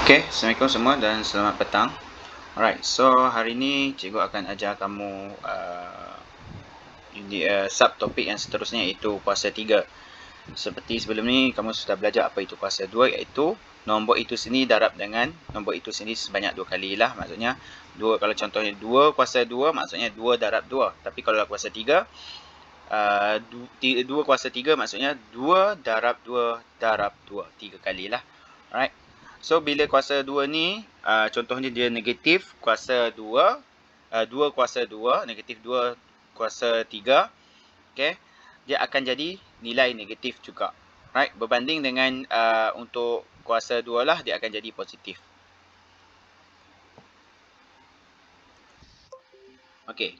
Okay, Assalamualaikum semua dan selamat petang. Alright, so hari ni cikgu akan ajar kamu subtopik yang seterusnya iaitu kuasa 3. Seperti sebelum ni kamu sudah belajar apa itu kuasa 2, iaitu nombor itu sendiri darab dengan nombor itu sendiri sebanyak 2 kali lah. Maksudnya 2, kalau contohnya 2 kuasa 2 maksudnya 2 darab 2. Tapi kalau kuasa 3 2 kuasa 3 maksudnya 2 darab 2 darab 2, 3 kali lah. Alright. So bila kuasa 2 ni contohnya dia negatif kuasa 2, 2 kuasa 2, negatif 2 kuasa 3, okay, dia akan jadi nilai negatif juga. Right, berbanding dengan untuk kuasa 2 lah, dia akan jadi positif. Okay.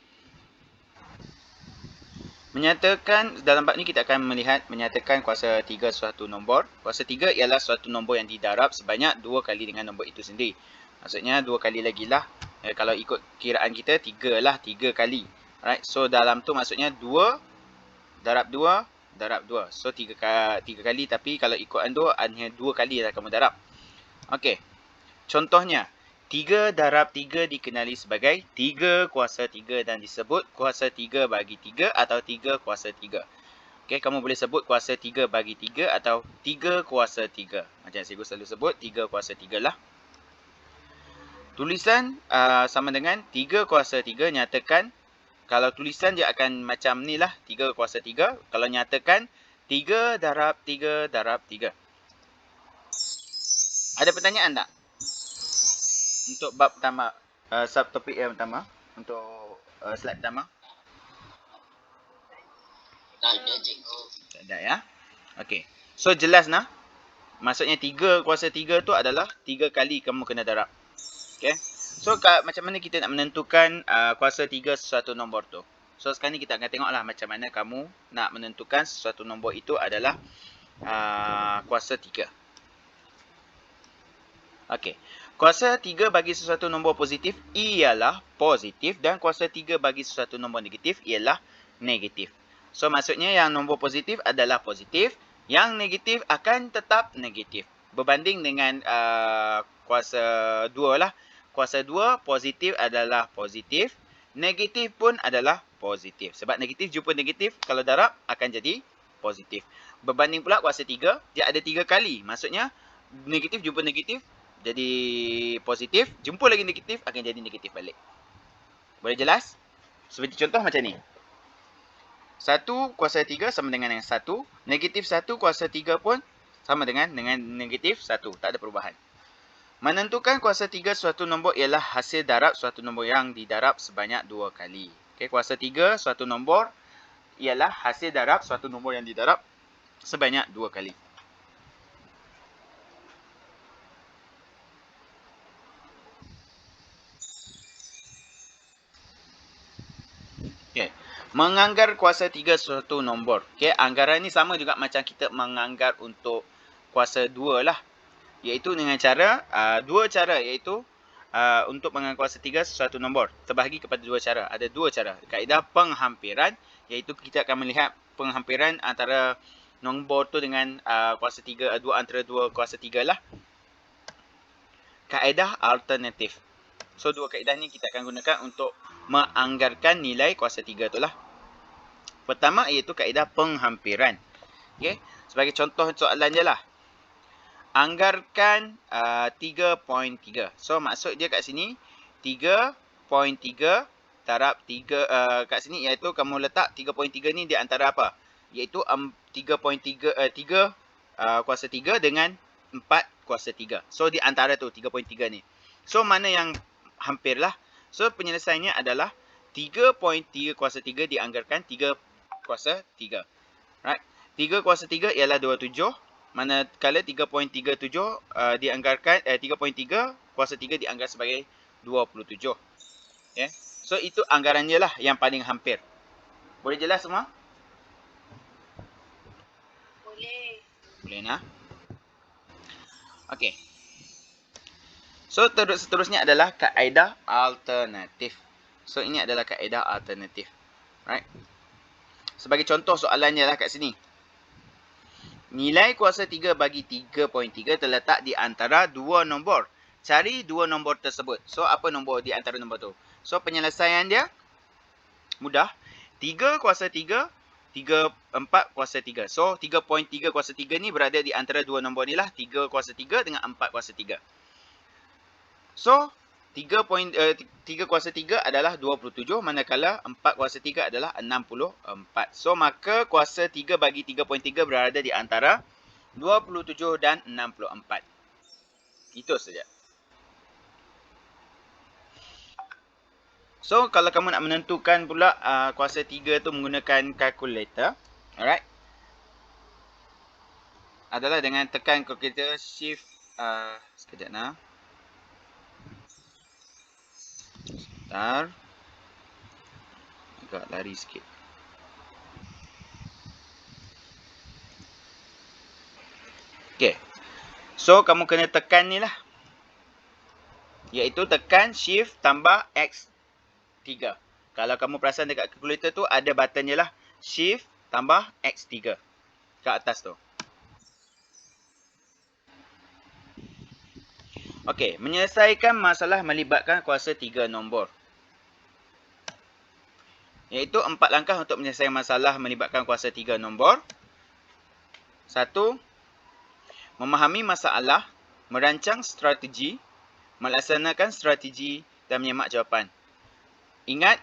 Menyatakan, dalam bab ni kita akan melihat menyatakan kuasa 3 suatu nombor. Kuasa 3 ialah suatu nombor yang didarab sebanyak 2 kali dengan nombor itu sendiri. Maksudnya 2 kali lagi lah. Kalau ikut kiraan kita 3 lah, 3 kali. Alright, so dalam tu maksudnya 2 darab 2 darab 2. So 3 kali, tapi kalau ikutan tu hanya 2 kali lah kamu darab. Okey. Contohnya 3 darab 3 dikenali sebagai 3 kuasa 3 dan disebut kuasa 3 bagi 3 atau 3 kuasa 3. Okey, kamu boleh sebut kuasa 3 bagi 3 atau 3 kuasa 3. Macam cikgu selalu sebut 3 kuasa 3 lah. Tulisan sama dengan 3 kuasa 3, nyatakan kalau tulisan dia akan macam ni lah, 3 kuasa 3. Kalau nyatakan 3 darab 3 darab 3. Ada pertanyaan tak? Untuk bab pertama, subtopik yang pertama, untuk slide pertama. Tak ada cikgu. Tak ada ya. Okey. So jelas nah. Maksudnya 3 kuasa 3 tu adalah 3 kali kamu kena darab. Okey. So macam mana kita nak menentukan kuasa 3 sesuatu nombor tu? So sekarang ni kita akan tengoklah macam mana kamu nak menentukan sesuatu nombor itu adalah kuasa 3. Okey. Kuasa 3 bagi sesuatu nombor positif ialah positif dan kuasa 3 bagi sesuatu nombor negatif ialah negatif. So maksudnya yang nombor positif adalah positif, yang negatif akan tetap negatif. Berbanding dengan kuasa 2 lah. Kuasa 2 positif adalah positif, negatif pun adalah positif. Sebab negatif jumpa negatif kalau darab akan jadi positif. Berbanding pula kuasa 3, dia ada 3 kali. Maksudnya negatif jumpa negatif jadi positif, jumpa lagi negatif akan jadi negatif balik. Boleh jelas? Seperti contoh macam ni. 1 kuasa 3 sama dengan 1. Negatif 1 kuasa 3 pun sama dengan negatif 1. Tak ada perubahan. Menentukan kuasa 3 suatu nombor ialah hasil darab suatu nombor yang didarab sebanyak 2 kali. Okay, kuasa 3 suatu nombor ialah hasil darab suatu nombor yang didarab sebanyak 2 kali. Okay. Menganggar kuasa 3 suatu nombor. Okay, anggaran ni sama juga macam kita menganggar untuk kuasa 2 lah. Iaitu dengan cara, dua cara iaitu untuk menganggar kuasa 3 suatu nombor. Terbahagi kepada dua cara. Ada dua cara. Kaedah penghampiran, iaitu kita akan melihat penghampiran antara nombor tu dengan kuasa 3, antara dua kuasa 3 lah. Kaedah alternatif. So, dua kaedah ni kita akan gunakan untuk menganggarkan nilai kuasa 3 tu lah. Pertama iaitu kaedah penghampiran. Okay. Sebagai contoh soalan je lah. Anggarkan 3.3. So, maksud dia kat sini 3.3 darab 3 kat sini iaitu kamu letak 3.3 ni di antara apa? Iaitu 3.3 3 kuasa 3 dengan 4 kuasa 3. So, di antara tu 3.3 ni. So, mana yang hampir lah. So, penyelesaiannya adalah 3.3 kuasa 3 dianggarkan 3 kuasa 3. Right? 3 kuasa 3 ialah 27. Manakala 3.37 dianggarkan 3.3 kuasa 3 dianggar sebagai 27. Okay? So, itu anggarannya lah yang paling hampir. Boleh jelas semua? Boleh. Boleh nah? Okey. So, seterusnya adalah kaedah alternatif. So, ini adalah kaedah alternatif. Right? Sebagai contoh soalannya lah kat sini. Nilai kuasa 3 bagi 3.3 terletak di antara dua nombor. Cari dua nombor tersebut. So, apa nombor di antara nombor tu? So, penyelesaian dia mudah. 3 kuasa 3, 4 kuasa 3. So, 3.3 kuasa 3 ni berada di antara dua nombor ni lah. 3 kuasa 3 dengan 4 kuasa 3. So, 3 kuasa 3 adalah 27, manakala 4 kuasa 3 adalah 64. So, maka kuasa 3 bagi 3.3 berada di antara 27 dan 64. Itu saja. So, kalau kamu nak menentukan pula kuasa 3 tu menggunakan kalkulator, alright, adalah dengan tekan kalkulator shift, sekejap nak. Sebentar. Agak lari sikit. Okay. So, kamu kena tekan ni lah. Iaitu tekan shift tambah X3. Kalau kamu perasan dekat kalkulator tu, ada buttonnya lah. Shift tambah X3. Kat atas tu. Okey, menyelesaikan masalah melibatkan kuasa 3 nombor. Iaitu 4 langkah untuk menyelesaikan masalah melibatkan kuasa 3 nombor. 1. Memahami masalah, merancang strategi, melaksanakan strategi dan menyemak jawapan. Ingat,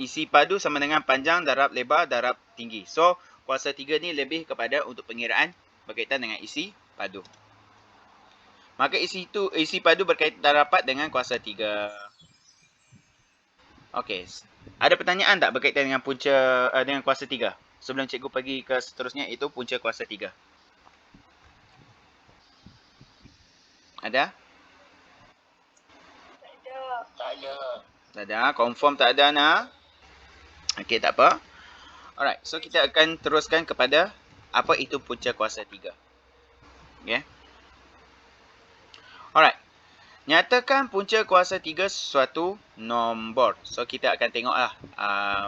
isi padu sama dengan panjang darab lebar darab tinggi. So, kuasa 3 ni lebih kepada untuk pengiraan berkaitan dengan isi padu. Maka isi padu berkaitan rapat dengan kuasa 3. Okey. Ada pertanyaan tak berkaitan dengan punca dengan kuasa 3? Sebelum cikgu pergi ke seterusnya, itu punca kuasa 3. Ada? Tak ada. Confirm tak ada, nak? Okey, tak apa. Alright, so kita akan teruskan kepada apa itu punca kuasa 3. Okay. Alright. Nyatakan punca kuasa 3 sesuatu nombor. So, kita akan tengoklah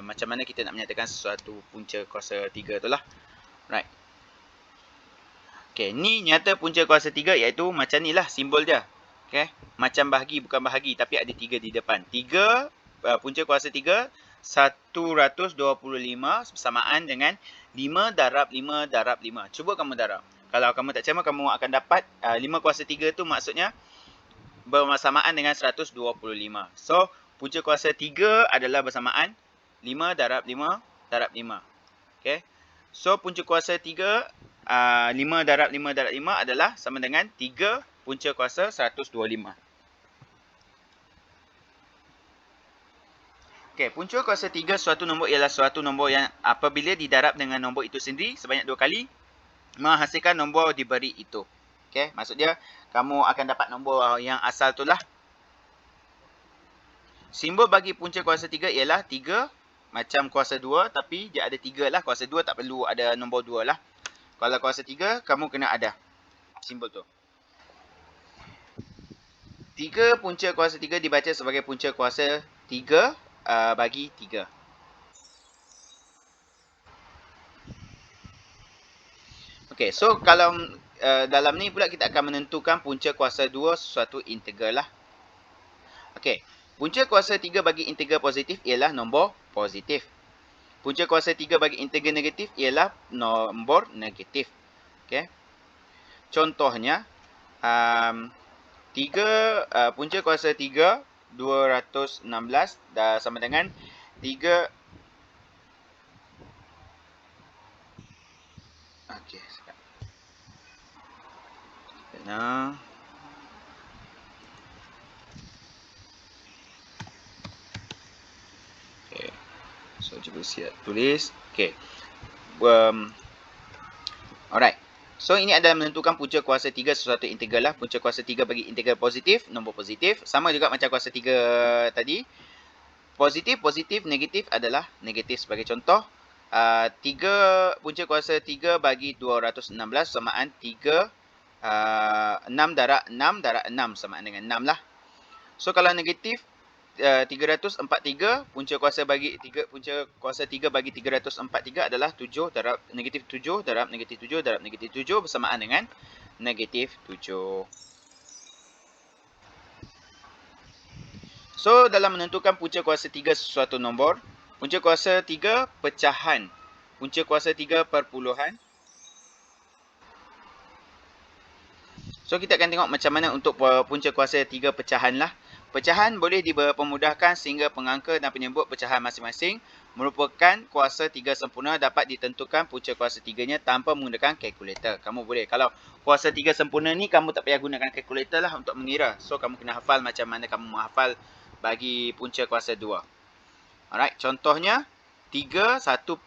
macam mana kita nak menyatakan sesuatu punca kuasa 3 tu lah. Right. Okay, ni nyata punca kuasa 3 iaitu macam ni lah simbol dia. Okay. Macam bahagi bukan bahagi tapi ada 3 di depan. 3, punca kuasa 3, 125 bersamaan dengan 5 darab 5 darab 5. Cuba kamu darab. Kalau kamu tak percaya, kamu akan dapat 5 kuasa 3 tu maksudnya bersamaan dengan 125. So, punca kuasa 3 adalah bersamaan 5 darab 5 darab 5. Okay. So, punca kuasa 3, 5 darab 5 darab 5 adalah sama dengan 3 punca kuasa 125. Okay, punca kuasa 3 suatu nombor ialah suatu nombor yang apabila didarab dengan nombor itu sendiri sebanyak 2 kali, menghasilkan nombor diberi itu. Okay, maksud dia, kamu akan dapat nombor yang asal tu lah. Simbol bagi punca kuasa 3 ialah 3 macam kuasa 2 tapi dia ada 3 lah. Kuasa 2 tak perlu ada nombor 2 lah. Kalau kuasa 3, kamu kena ada simbol tu. 3 punca kuasa 3 dibaca sebagai punca kuasa 3 bagi 3. Okay, so kalau dalam ni pula kita akan menentukan punca kuasa 2 suatu integral lah. Okey, punca kuasa 3 bagi integral positif ialah nombor positif. Punca kuasa 3 bagi integral negatif ialah nombor negatif. Okey. Contohnya, punca kuasa 3 216 dah sama dengan 3. Okey, sekejap. Nah. Okey. So, cuba siap tulis. Okey. Alright. So, ini adalah menentukan punca kuasa 3 sesuatu integral lah. Punca kuasa 3 bagi integral positif, nombor positif. Sama juga macam kuasa 3 tadi. Positif, negatif adalah negatif. Sebagai contoh, punca kuasa 3 bagi 216 samaan 3, 6 darab 6 darab 6 samaan dengan 6 lah. So, kalau negatif, 343, punca kuasa bagi 343 adalah 7 darab negatif 7 darab negatif 7 darab negatif 7 bersamaan dengan negatif 7. So, dalam menentukan punca kuasa 3 sesuatu nombor, punca kuasa 3 pecahan punca kuasa 3 perpuluhan. So, kita akan tengok macam mana untuk punca kuasa 3 pecahan lah. Pecahan boleh dipermudahkan sehingga pengangka dan penyebut pecahan masing-masing merupakan kuasa 3 sempurna dapat ditentukan punca kuasa 3-nya tanpa menggunakan kalkulator. Kamu boleh, kalau kuasa 3 sempurna ni kamu tak payah gunakan kalkulator lah untuk mengira. So, kamu kena hafal macam mana kamu menghafal bagi punca kuasa 2. Alright, contohnya 3 1/8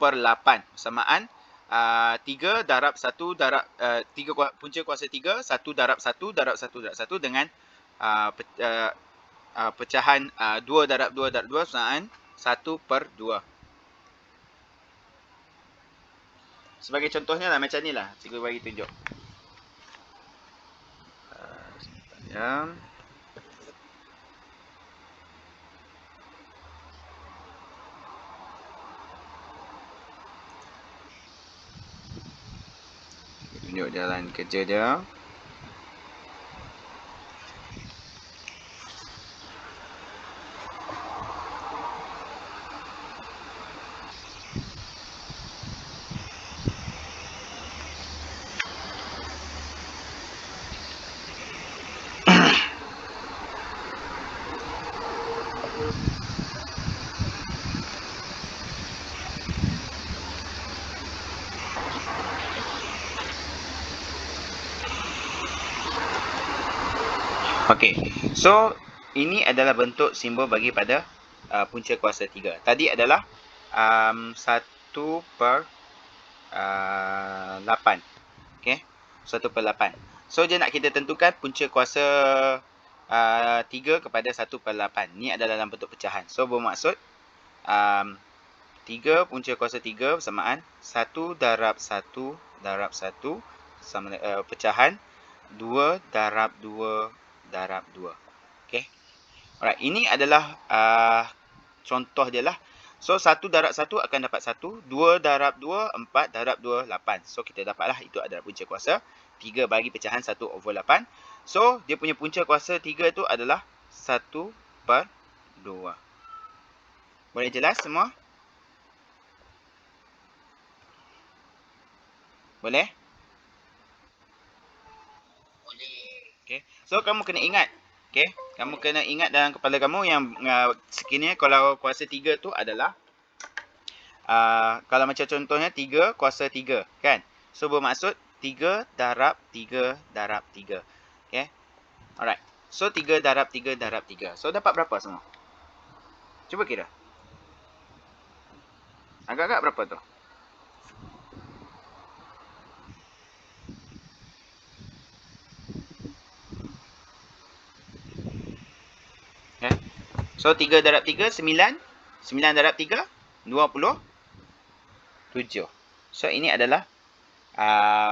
bersamaan 3 darab 1 darab 3 punca kuasa 3 1 darab 1 darab 1 darab 1 dengan pecahan 2 darab 2 darab 2 bersamaan 1/2. Sebagai contohnya lah macam ni lah. Cikgu bagi tunjuk. Ya. Tunjuk jalan kerja dia. Okey. So, ini adalah bentuk simbol bagi pada punca kuasa 3. Tadi adalah 1/8. Okey. 1/8. So, dia nak kita tentukan punca kuasa 3 kepada 1/8. Ni adalah dalam bentuk pecahan. So, bermaksud 3 punca kuasa 3 bersamaan 1 darab 1 darab 1 sama pecahan 2 darab 2 darab 2. Okey. Alright, ini adalah contoh dia lah. So, 1 darab 1 akan dapat 1. 2 darab 2, 4 darab 2, 8. So, kita dapatlah itu adalah punca kuasa 3 bagi pecahan 1/8. So, dia punya punca kuasa 3 tu adalah 1/2. Boleh jelas semua? Boleh? Okay. So, kamu kena ingat. Okay. Kamu kena ingat dalam kepala kamu yang sekiranya kalau kuasa 3 tu adalah kalau macam contohnya 3 kuasa 3 kan. So, bermaksud 3 darab 3 darab 3. Okay. Alright. So, 3 darab 3 darab 3. So, dapat berapa semua? Cuba kira. Agak-agak berapa tu? Okay. So, 3 darab 3, 9. 9 darab 3, 27. So, ini adalah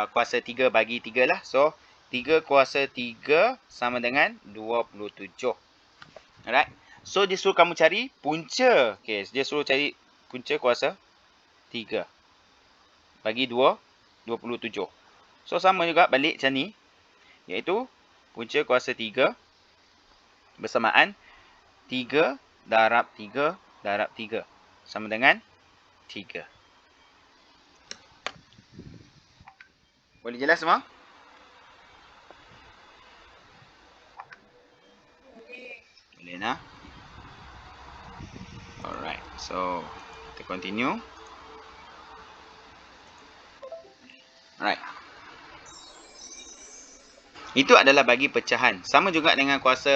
kuasa 3 bagi 3 lah. So, 3 kuasa 3 sama dengan 27. Alright. So, dia suruh kamu cari punca. Okay, dia suruh cari punca kuasa 3 bagi 27. So, sama juga balik macam ni. Iaitu, punca kuasa 3 bersamaan 3 darab 3 darab 3 sama dengan 3. Boleh jelas semua? Boleh nah? Alright, so kita continue. Alright. Itu adalah bagi pecahan. Sama juga dengan kuasa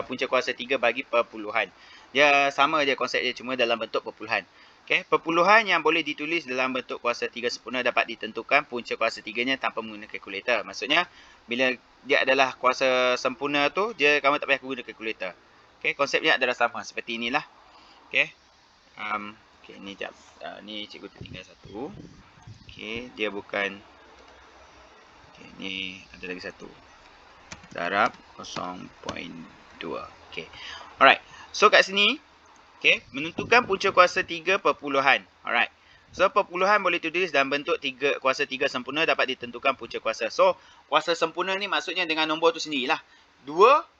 punca kuasa 3 bagi perpuluhan. Dia sama je konsep dia, cuma dalam bentuk perpuluhan. Okay. Perpuluhan yang boleh ditulis dalam bentuk kuasa 3 sempurna dapat ditentukan punca kuasa 3-nya tanpa menggunakan kalkulator. Maksudnya, bila dia adalah kuasa sempurna tu, kamu tak payah guna kalkulator. Okay. Konsepnya adalah sama. Seperti inilah. Okay. Okay, ni jap. Ni cikgu tertinggal satu. Okay, dia bukan. Okay, ni ada lagi satu. Darab 0.2. Okay. Alright. So kat sini, okay, menentukan punca kuasa 3 perpuluhan. Alright. So perpuluhan boleh tulis dalam bentuk kuasa 3 sempurna dapat ditentukan punca kuasa. So kuasa sempurna ni maksudnya dengan nombor tu sendirilah. 2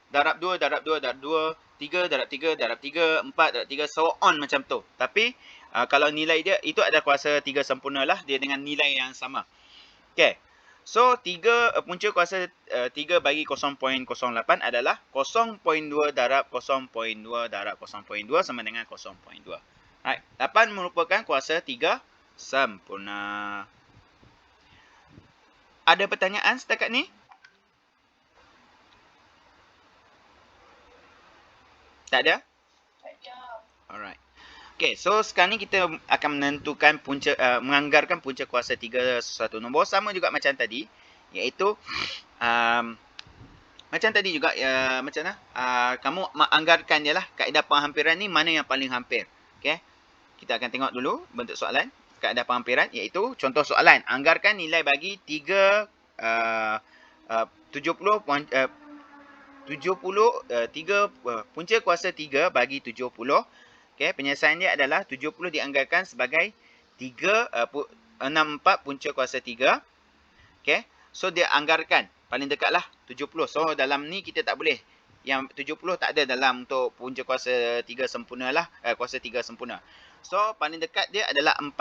darab 2 darab 2 darab 2, 3 darab 3 darab 3, 4 darab 3, so on macam tu. Tapi kalau nilai dia itu adalah kuasa 3 sempurna lah, dia dengan nilai yang sama. Okay. So punca kuasa 3 bagi 0.08 adalah 0.2 darab 0.2 darab 0.2 sama dengan 0.2. Right. 8 merupakan kuasa 3 sempurna. Ada pertanyaan setakat ni? Tak ada? Tak ada. Alright. Okay, so sekarang ni kita akan menentukan punca, menganggarkan punca kuasa 3 sesuatu nombor. Sama juga macam tadi, iaitu macam tadi juga, macam mana? Kamu menganggarkan je lah kaedah penghampiran ni mana yang paling hampir. Okay. Kita akan tengok dulu bentuk soalan. Kaedah penghampiran iaitu contoh soalan. Anggarkan nilai bagi 70 punca kuasa 3 bagi 70. Okay, penyelesaian dia adalah 70 dianggarkan sebagai 64 punca kuasa 3. Okay, so dia anggarkan paling dekat lah 70. So dalam ni kita tak boleh. Yang 70 tak ada dalam untuk punca kuasa 3 sempurna lah. Kuasa 3 sempurna. So paling dekat dia adalah 4.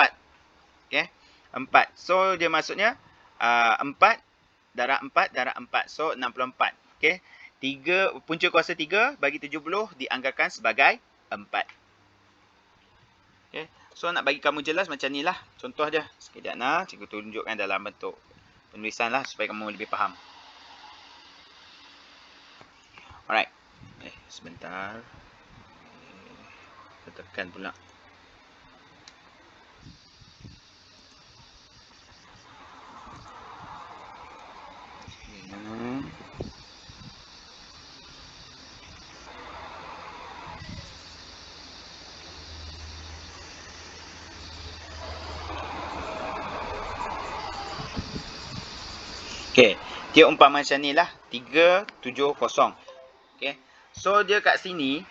Okay, 4. So dia maksudnya 4 darab 4 darab 4. So 64. Okay, punca kuasa 3 bagi 70 dianggarkan sebagai 4. Okay. So nak bagi kamu jelas macam ni lah. Contoh je. Sekejap nak cikgu tunjukkan dalam bentuk penulisan lah supaya kamu lebih faham. Alright. Sebentar. Kita tekan pula. Okay, dia umpama macam ni lah. 370. Okay, so dia kat sini.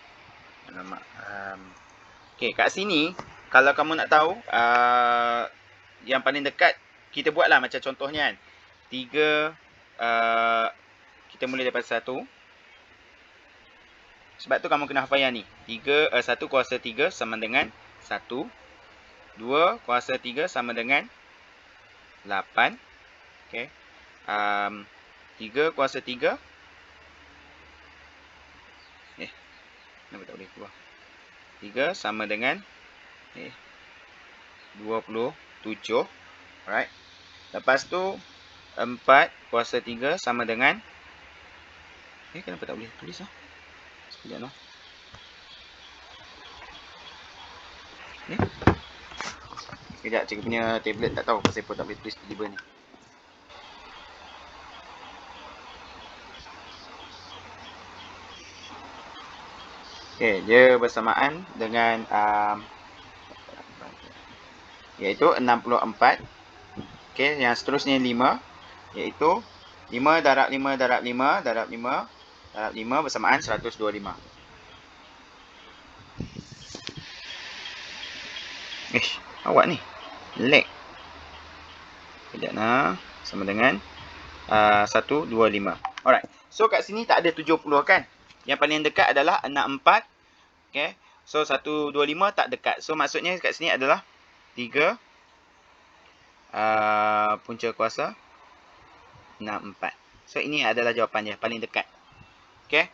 Okay, kat sini, kalau kamu nak tahu, yang paling dekat, kita buat lah macam contohnya kan. 3, kita mula daripada 1. Sebab tu kamu kena hafal yang ni. 1 kuasa 3 sama dengan 1. 2 kuasa 3 sama dengan 8. Okay. 3 kuasa 3. Kenapa tak boleh keluar? 3 sama dengan 27. Alright. Lepas tu 4 kuasa 3 sama dengan kenapa tak boleh tulis lah? Sekejap lah. Sekejap, cikgu punya tablet tak tahu pasal apa tak boleh tulis tiba-tiba ni. Okay, dia bersamaan dengan iaitu 64. Okay, yang seterusnya 5 iaitu 5 darab 5 darab 5 darab 5 darab 5 bersamaan 125. Awak ni lag. Sekejap nak, sama dengan 125. Alright. So kat sini tak ada 70 kan? Yang paling dekat adalah 64. Okay. So 125 tak dekat. So maksudnya kat sini adalah 3 punca kuasa 64. So ini adalah jawapannya paling dekat. Okay.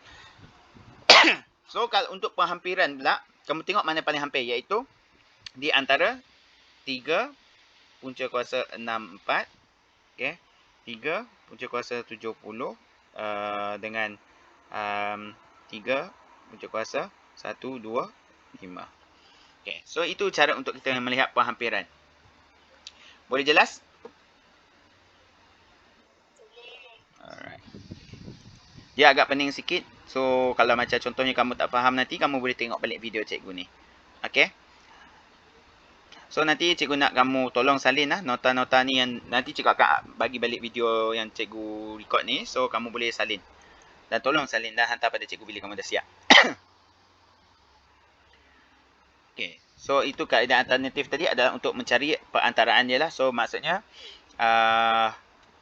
So kalau untuk penghampiran pula, kamu tengok mana paling hampir, iaitu di antara 3 punca kuasa 64. Okay. 3 punca kuasa 70 dengan 3 punca kuasa 1, 2, 5. Okay. So itu cara untuk kita melihat penghampiran. Boleh jelas? Alright. Dia agak pening sikit. So kalau macam contohnya kamu tak faham nanti, kamu boleh tengok balik video cikgu ni. Okay. So nanti cikgu nak kamu tolong salin lah nota-nota ni, yang nanti cikgu akan bagi balik video yang cikgu record ni. So kamu boleh salin. Dan tolong salin dan hantar pada cikgu bila kamu dah siap. Okay. So, itu kaedah alternatif tadi adalah untuk mencari perantaraan dia lah. So, maksudnya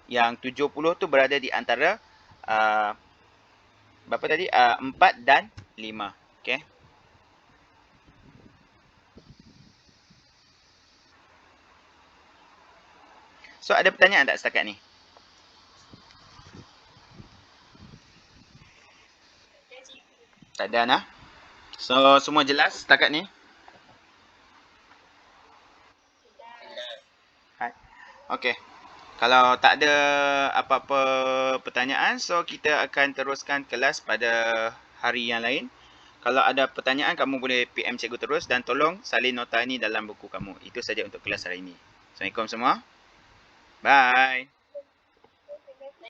yang 70 tu berada di antara berapa tadi? 4 dan 5. Okay. So, ada pertanyaan tak setakat ni? Tak ada, nah. So, semua jelas setakat ni? Okay. Kalau tak ada apa-apa pertanyaan, so kita akan teruskan kelas pada hari yang lain. Kalau ada pertanyaan, kamu boleh PM cikgu terus dan tolong salin nota ini dalam buku kamu. Itu saja untuk kelas hari ini. Assalamualaikum semua. Bye.